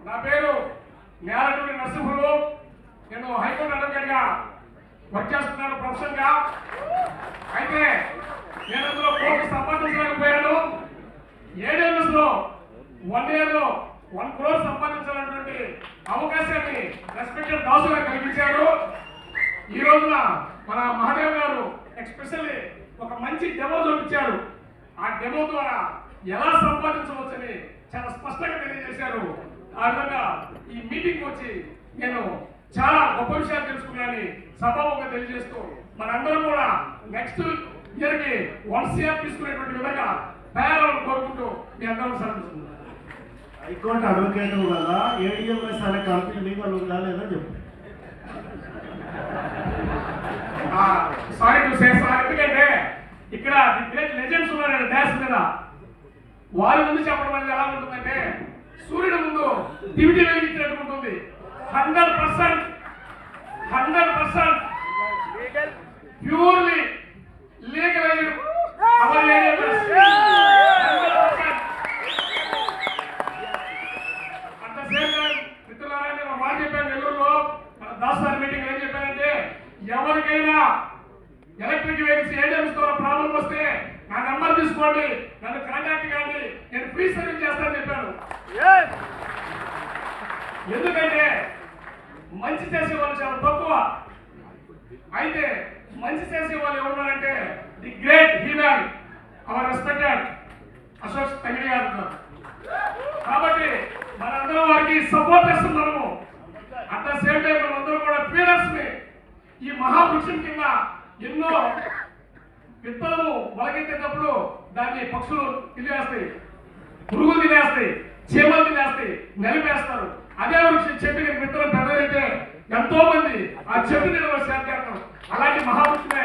నా పేరు నేలటూరి నరసింహులు. నేను హైకోర్టు అడ్వకేట్గా వర్క్ చేస్తున్నాను ప్రొఫెషన్గా. అయితే నేను అందులో కోర్టు సంపాదించలేకపోయాను. ఏడేళ్ళలో 1 ఇయర్లో 1 crore సంపాదించాలన్నటువంటి అవకాశాన్ని రెస్పెక్టెడ్ దాసు గారు కల్పించారు. ఈ రోజున మన మహాదేవ్ గారు ఎక్స్పెషల్లీ ఒక మంచి డెమో చూపించారు. ఆ డెమో ద్వారా ఎలా సంపాదించవచ్చని చాలా స్పష్టంగా తెలియజేశారు. ఆ విధంగా ఈ మీటింగ్ వచ్చి నేను చాలా గొప్ప విషయాలు తెలుసుకున్నానని సభాముఖంగా తెలియజేస్తూ మనందరం కూడా నెక్స్ట్ ఇయర్కి 1 CR తీసుకునేటువంటి విధంగా తయారని కోరుకుంటూ మీ అందరం సెలవుస్తున్నాను. హైకోర్టు అడ్వకేట్ వల్ల ఏడిఎంఎస్ అనే కంపెనీ లీగల్ ఉందా లేదా చెప్పు. సారీ టు సే సార్, ఎందుకంటే ఇక్కడ ది గ్రేట్ లెజెండ్స్ ఉన్నారండి డాష్ మీద. వారి ముందు చెప్పడం అనేది ఎలా ఉంటుందంటే సూర్యుడు ముందు దివిటి వెలిగించినట్టు ఉంటుంది. 100% purely legalized our areas. At the same time మిత్రులారా, నేను ఒక మాట చెప్పాను నెల్లూరులో మన దాస్ సార్ మీటింగ్. ఏం చెప్పానంటే ఎవరికైనా ఎలక్ట్రిక్ వెహికల్స్ ఏజెన్సీ ద్వారా ప్రాబ్లం వస్తే నా నెంబర్ తీసుకోండి, నన్ను కాంటాక్ట్ కాండి, నేను ఫ్రీ సర్వీస్ చేస్తానని చెప్పాను. ఎందుకంటే మంచి చేసే వాళ్ళు చాలా తక్కువ. అయితే మంచి చేసే వాళ్ళు ఎవరున్నారంటే the great He-Man our respected Ashok తగిలి గారు. కాబట్టి మనందరం వారికి సపోర్ట్ చేస్తున్నాము. అట్ ద సేమ్ టైం మనందరం కూడా పీరర్స్ ని ఈ మహావృక్షం కింద ఎన్నో విత్తనము మొలకెత్తేటప్పుడు దాన్ని పక్షులు తినేస్తాయి, పురుగులు తినేస్తాయి, చీమలు తినేస్తాయి, నలిపేస్తారు. అదే వృక్షం చెట్టుకి విత్తనం పెద్దదైతే ఎంతో మంది ఆ చెట్టు నిలబడి చేస్తారు. అలాంటి మహావృక్షమే